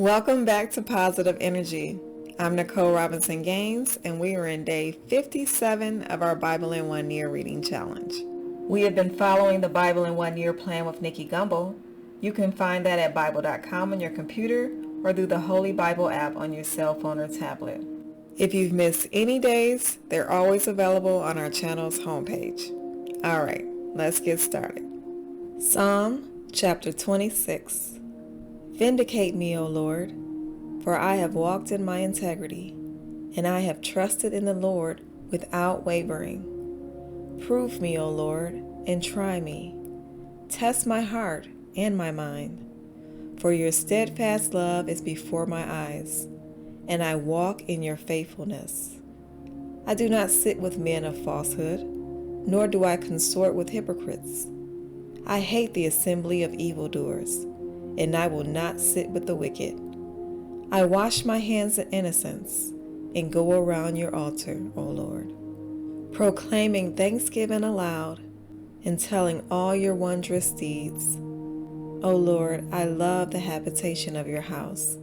Welcome back to Positive Energy. I'm Nicole Robinson-Gaines, and we are in day 57 of our Bible in 1 Year reading challenge. We have been following the Bible in 1 Year plan with Nicky Gumbel. You can find that at Bible.com on your computer or through the Holy Bible app on your cell phone or tablet. If you've missed any days, they're always available on our channel's homepage. All right, let's get started. Psalm chapter 26. Vindicate me, O Lord, for I have walked in my integrity, and I have trusted in the Lord without wavering. Prove me, O Lord, and try me. Test my heart and my mind, for your steadfast love is before my eyes, and I walk in your faithfulness. I do not sit with men of falsehood, nor do I consort with hypocrites. I hate the assembly of evildoers, and I will not sit with the wicked. I wash my hands in innocence and go around your altar, O Lord, proclaiming thanksgiving aloud and telling all your wondrous deeds. O Lord, I love the habitation of your house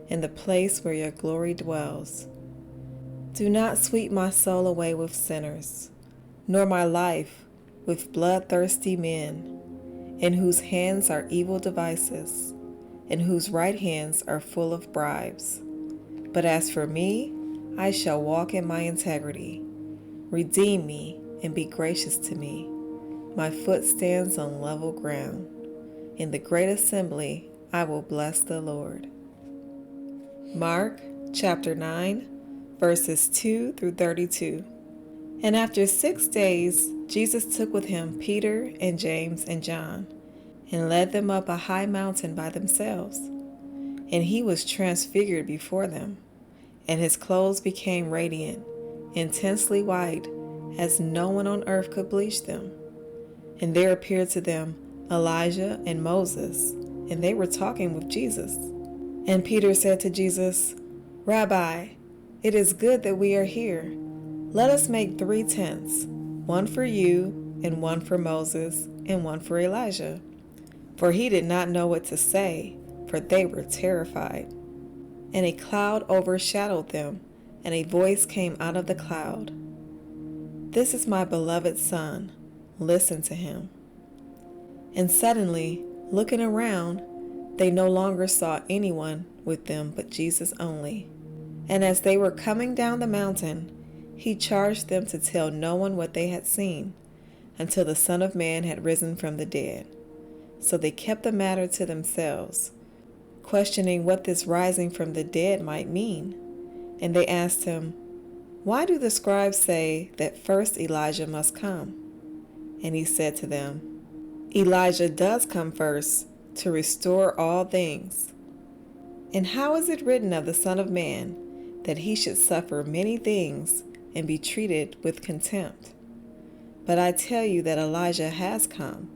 and the place where your glory dwells. Do not sweep my soul away with sinners, nor my life with bloodthirsty men, in whose hands are evil devices, and whose right hands are full of bribes. But as for me, I shall walk in my integrity. Redeem me and be gracious to me. My foot stands on level ground. In the great assembly, I will bless the Lord. Mark chapter 9, verses 2 through 32. And after 6 days, Jesus took with him Peter and James and John, and led them up a high mountain by themselves. And he was transfigured before them, and his clothes became radiant, intensely white, as no one on earth could bleach them. And there appeared to them Elijah and Moses, and they were talking with Jesus. And Peter said to Jesus, Rabbi, it is good that we are here. Let us make 3 tents, one for you, and one for Moses, and one for Elijah. For he did not know what to say, for they were terrified. And a cloud overshadowed them, and a voice came out of the cloud. This is my beloved Son, listen to him. And suddenly, looking around, they no longer saw anyone with them but Jesus only. And as they were coming down the mountain, he charged them to tell no one what they had seen, until the Son of Man had risen from the dead. So they kept the matter to themselves, questioning what this rising from the dead might mean. And they asked him, Why do the scribes say that first Elijah must come? And he said to them, Elijah does come first to restore all things. And how is it written of the Son of Man that he should suffer many things and be treated with contempt? But I tell you that Elijah has come,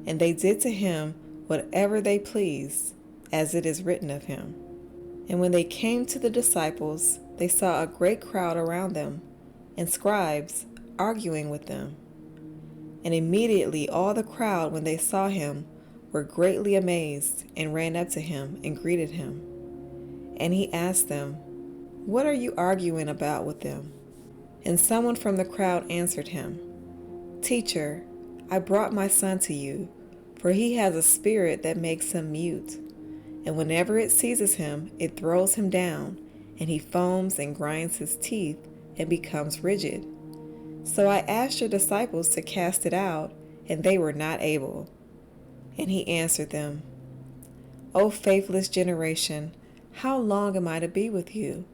and they did to him whatever they pleased, as it is written of him. And when they came to the disciples, they saw a great crowd around them, and scribes arguing with them. And immediately all the crowd, when they saw him, were greatly amazed, and ran up to him and greeted him. And he asked them, What are you arguing about with them? And someone from the crowd answered him, Teacher, I brought my son to you, for he has a spirit that makes him mute. And whenever it seizes him, it throws him down, and he foams and grinds his teeth and becomes rigid. So I asked your disciples to cast it out, and they were not able. And he answered them, O faithless generation, how long am I to be with you?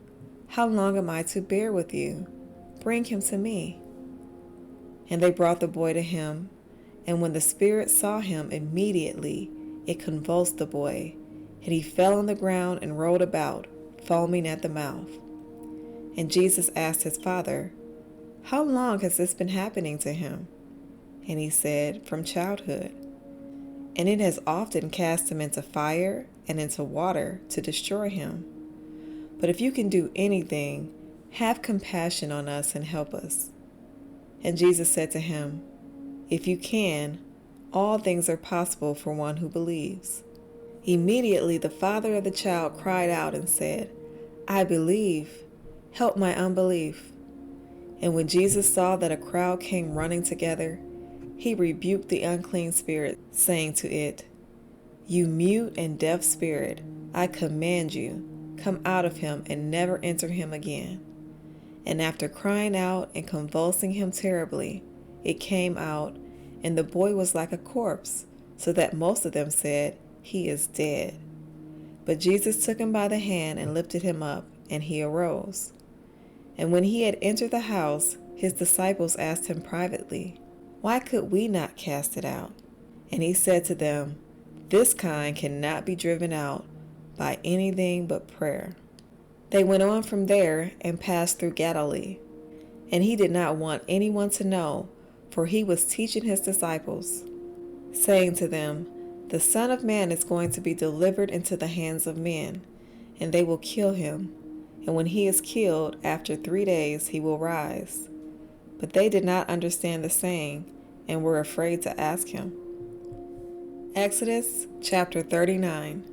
How long am I to bear with you? Bring him to me. And they brought the boy to him. And when the spirit saw him, immediately it convulsed the boy, and he fell on the ground and rolled about, foaming at the mouth. And Jesus asked his father, How long has this been happening to him? And he said, From childhood. And it has often cast him into fire and into water to destroy him. But if you can do anything, have compassion on us and help us. And Jesus said to him, If you can, all things are possible for one who believes. Immediately the father of the child cried out and said, I believe, help my unbelief. And when Jesus saw that a crowd came running together, he rebuked the unclean spirit, saying to it, You mute and deaf spirit, I command you, come out of him and never enter him again. And after crying out and convulsing him terribly, it came out, and the boy was like a corpse, so that most of them said, He is dead. But Jesus took him by the hand and lifted him up, and he arose. And when he had entered the house, his disciples asked him privately, Why could we not cast it out? And he said to them, This kind cannot be driven out by anything but prayer. They went on from there and passed through Galilee. And he did not want anyone to know, for he was teaching his disciples, saying to them, The Son of Man is going to be delivered into the hands of men, and they will kill him. And when he is killed, after 3 days he will rise. But they did not understand the saying, and were afraid to ask him. Exodus chapter 39.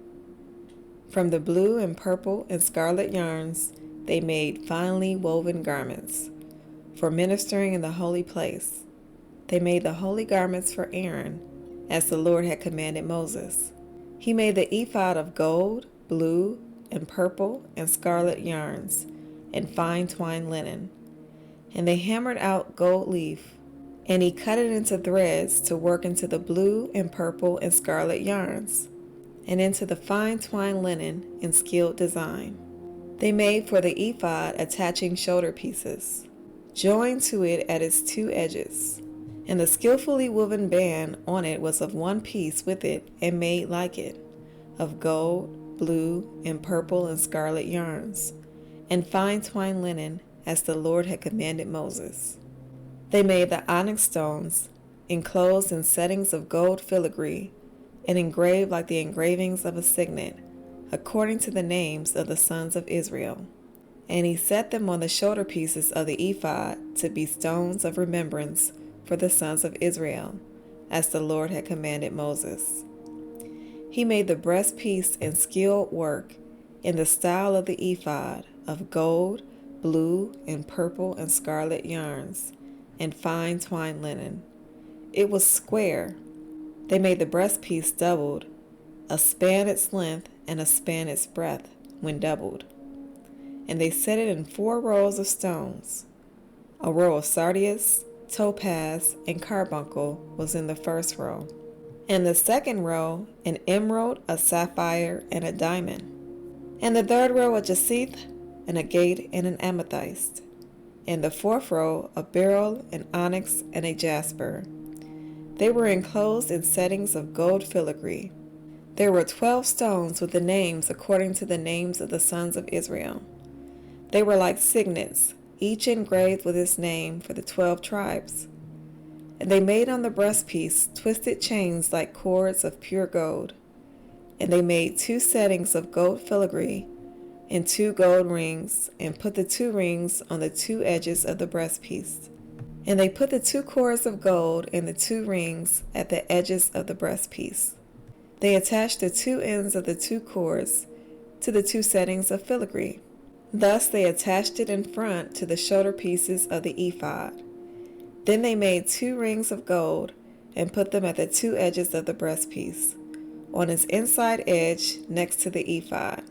From the blue and purple and scarlet yarns they made finely woven garments for ministering in the holy place. They made the holy garments for Aaron, as the Lord had commanded Moses. He made the ephod of gold, blue, and purple and scarlet yarns, and fine twined linen. And they hammered out gold leaf, and he cut it into threads to work into the blue and purple and scarlet yarns, and into the fine twined linen in skilled design. They made for the ephod attaching shoulder pieces, joined to it at its 2 edges. And the skillfully woven band on it was of one piece with it and made like it, of gold, blue, and purple and scarlet yarns, and fine twined linen, as the Lord had commanded Moses. They made the onyx stones, enclosed in settings of gold filigree, and engraved like the engravings of a signet, according to the names of the sons of Israel. And he set them on the shoulder pieces of the ephod to be stones of remembrance for the sons of Israel, as the Lord had commanded Moses. He made the breastpiece in skilled work in the style of the ephod, of gold, blue, and purple and scarlet yarns, and fine twined linen. It was square. They made the breastpiece doubled, a span its length and a span its breadth, when doubled. And they set it in 4 rows of stones. A row of sardius, topaz, and carbuncle was in the first row. And the second row, an emerald, a sapphire, and a diamond. And the third row, a jacinth, an agate, and an amethyst. And the fourth row, a beryl, an onyx, and a jasper. They were enclosed in settings of gold filigree. There were 12 stones with the names according to the names of the sons of Israel. They were like signets, each engraved with its name for the 12 tribes. And they made on the breastpiece twisted chains like cords of pure gold. And they made 2 settings of gold filigree and 2 gold rings, and put the 2 rings on the 2 edges of the breastpiece. And they put the 2 cords of gold in the 2 rings at the edges of the breastpiece. They attached the 2 ends of the 2 cords to the 2 settings of filigree. Thus they attached it in front to the shoulder pieces of the ephod. Then they made 2 rings of gold and put them at the 2 edges of the breastpiece, on its inside edge next to the ephod.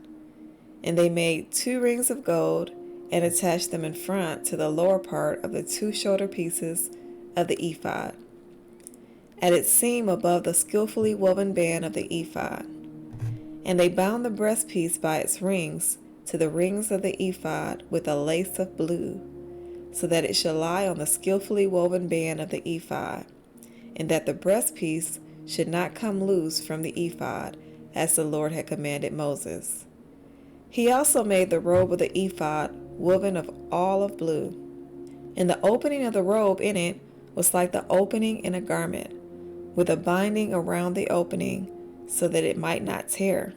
And they made 2 rings of gold and attached them in front to the lower part of the 2 shoulder pieces of the ephod, at its seam above the skillfully woven band of the ephod. And they bound the breastpiece by its rings to the rings of the ephod with a lace of blue, so that it should lie on the skillfully woven band of the ephod, and that the breastpiece should not come loose from the ephod, as the Lord had commanded Moses. He also made the robe of the ephod woven of all of blue. And the opening of the robe in it was like the opening in a garment, with a binding around the opening, so that it might not tear.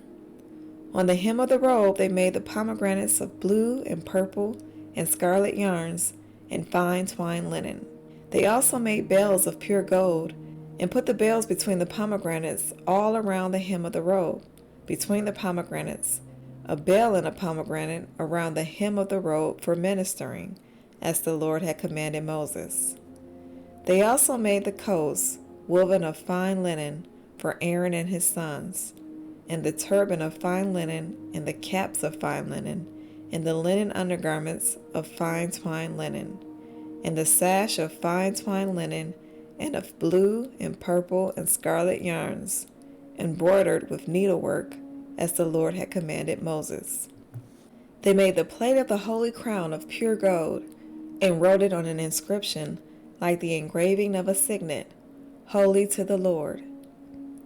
On the hem of the robe they made the pomegranates of blue and purple and scarlet yarns and fine twined linen. They also made bells of pure gold, and put the bells between the pomegranates all around the hem of the robe, between the pomegranates, a bell and a pomegranate around the hem of the robe for ministering, as the Lord had commanded Moses. They also made the coats woven of fine linen for Aaron and his sons, and the turban of fine linen, and the caps of fine linen, and the linen undergarments of fine twined linen, and the sash of fine twined linen, and of blue and purple and scarlet yarns, embroidered with needlework, as the Lord had commanded Moses. They made the plate of the holy crown of pure gold, and wrote it on an inscription like the engraving of a signet, Holy to the Lord.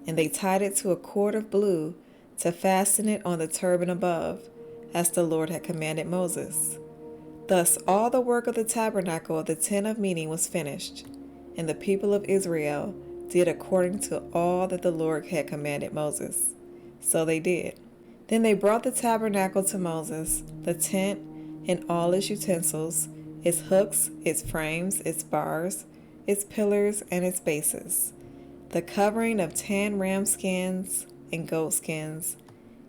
And they tied it to a cord of blue to fasten it on the turban above, as the Lord had commanded Moses. Thus all the work of the tabernacle of the tent of meeting was finished, and the people of Israel did according to all that the Lord had commanded Moses. So they did. Then they brought the tabernacle to Moses, the tent and all its utensils, its hooks, its frames, its bars, its pillars, and its bases, the covering of tan ram skins and goat skins,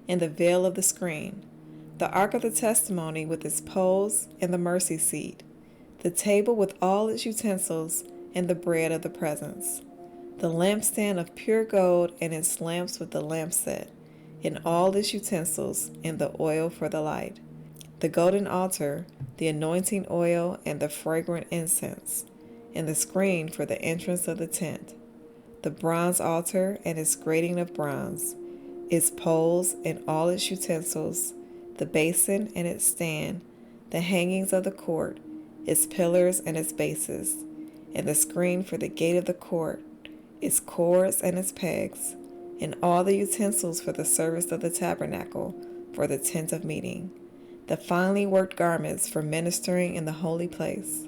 and the veil of the screen, the ark of the testimony with its poles and the mercy seat, the table with all its utensils, and the bread of the presence, the lampstand of pure gold and its lamps with the lampset, and all its utensils, and the oil for the light, the golden altar, the anointing oil, and the fragrant incense, and the screen for the entrance of the tent, the bronze altar and its grating of bronze, its poles and all its utensils, the basin and its stand, the hangings of the court, its pillars and its bases, and the screen for the gate of the court, its cords and its pegs, and all the utensils for the service of the tabernacle, for the tent of meeting, the finely worked garments for ministering in the holy place,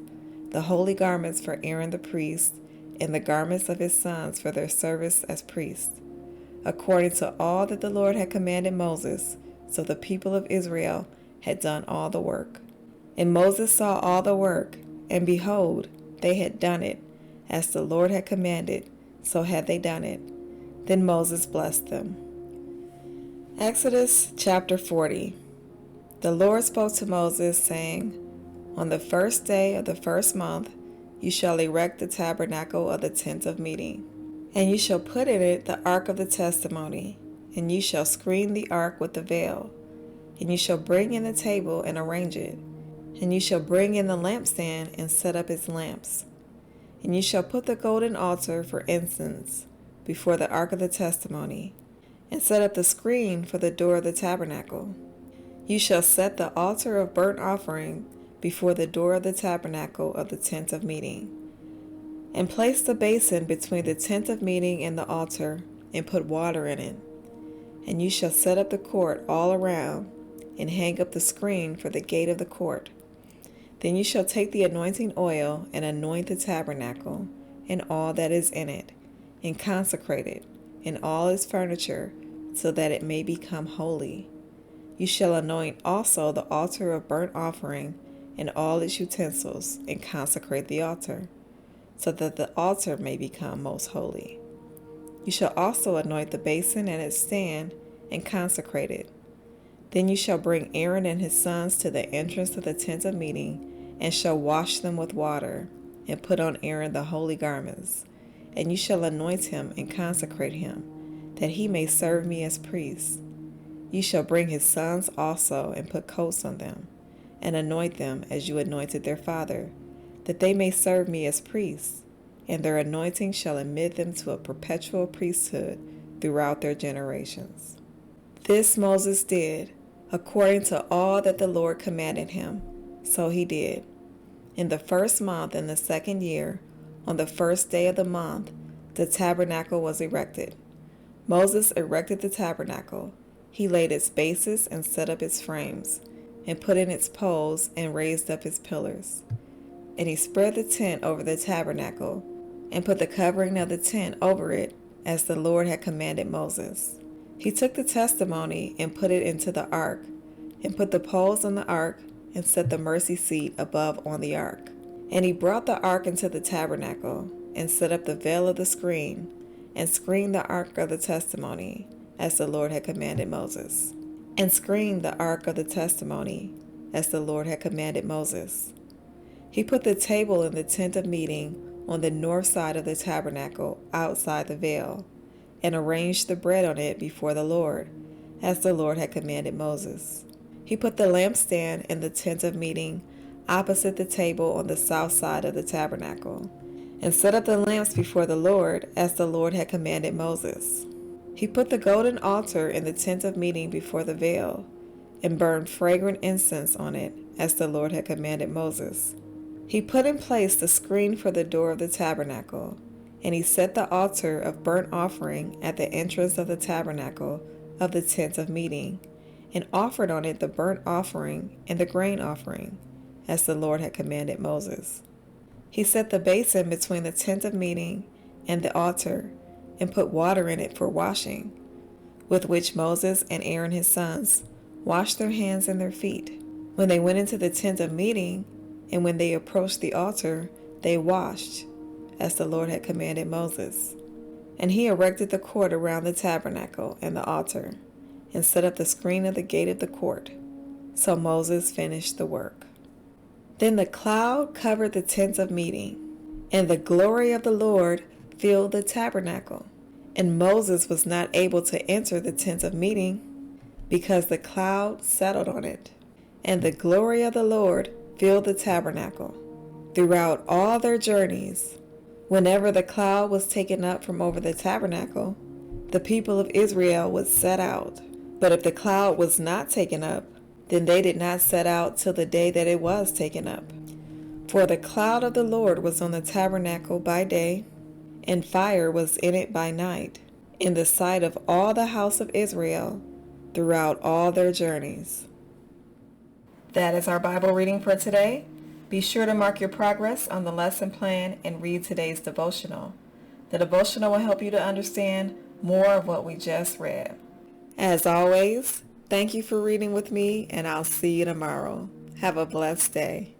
the holy garments for Aaron the priest, and the garments of his sons for their service as priests, according to all that the Lord had commanded Moses. So the people of Israel had done all the work. And Moses saw all the work, and behold, they had done it, as the Lord had commanded, so had they done it. Then Moses blessed them. Exodus chapter 40. The Lord spoke to Moses, saying, On the first day of the first month you shall erect the tabernacle of the tent of meeting, and you shall put in it the ark of the testimony, and you shall screen the ark with the veil, and you shall bring in the table and arrange it, and you shall bring in the lampstand and set up its lamps, and you shall put the golden altar for incense before the ark of the testimony, and set up the screen for the door of the tabernacle. You shall set the altar of burnt offering before the door of the tabernacle of the tent of meeting, and place the basin between the tent of meeting and the altar, and put water in it. And you shall set up the court all around, and hang up the screen for the gate of the court. Then you shall take the anointing oil, and anoint the tabernacle, and all that is in it, and consecrate it, and all its furniture, so that it may become holy. You shall anoint also the altar of burnt offering, and all its utensils, and consecrate the altar, so that the altar may become most holy. You shall also anoint the basin and its stand, and consecrate it. Then you shall bring Aaron and his sons to the entrance of the tent of meeting, and shall wash them with water, and put on Aaron the holy garments. And you shall anoint him and consecrate him, that he may serve me as priest. You shall bring his sons also, and put coats on them, and anoint them as you anointed their father, that they may serve me as priests, and their anointing shall admit them to a perpetual priesthood throughout their generations. This Moses did, according to all that the Lord commanded him. So he did. In the first month in the second year, on the first day of the month, the tabernacle was erected. Moses erected the tabernacle. He laid its bases and set up its frames, and put in its poles and raised up its pillars. And he spread the tent over the tabernacle, and put the covering of the tent over it, as the Lord had commanded Moses. He took the testimony and put it into the ark, and put the poles on the ark, and set the mercy seat above on the ark. And he brought the ark into the tabernacle, and set up the veil of the screen, and screened the ark of the testimony, as the Lord had commanded Moses, and screened the ark of the testimony, as the Lord had commanded Moses. He put the table in the tent of meeting on the north side of the tabernacle outside the veil, and arranged the bread on it before the Lord, as the Lord had commanded Moses. He put the lampstand in the tent of meeting opposite the table on the south side of the tabernacle, and set up the lamps before the Lord, as the Lord had commanded Moses. He put the golden altar in the tent of meeting before the veil, and burned fragrant incense on it, as the Lord had commanded Moses. He put in place the screen for the door of the tabernacle, and he set the altar of burnt offering at the entrance of the tabernacle of the tent of meeting, and offered on it the burnt offering and the grain offering, as the Lord had commanded Moses. He set the basin between the tent of meeting and the altar, and put water in it for washing, with which Moses and Aaron his sons washed their hands and their feet. When they went into the tent of meeting, and when they approached the altar, they washed, as the Lord had commanded Moses. And he erected the court around the tabernacle and the altar, and set up the screen of the gate of the court. So Moses finished the work. Then the cloud covered the tent of meeting, and the glory of the Lord filled the tabernacle. And Moses was not able to enter the tent of meeting, because the cloud settled on it. And the glory of the Lord filled the tabernacle. Throughout all their journeys, whenever the cloud was taken up from over the tabernacle, the people of Israel would set out. But if the cloud was not taken up, then they did not set out till the day that it was taken up. For the cloud of the Lord was on the tabernacle by day, and fire was in it by night, in the sight of all the house of Israel, throughout all their journeys. That is our Bible reading for today. Be sure to mark your progress on the lesson plan and read today's devotional. The devotional will help you to understand more of what we just read. As always, thank you for reading with me, and I'll see you tomorrow. Have a blessed day.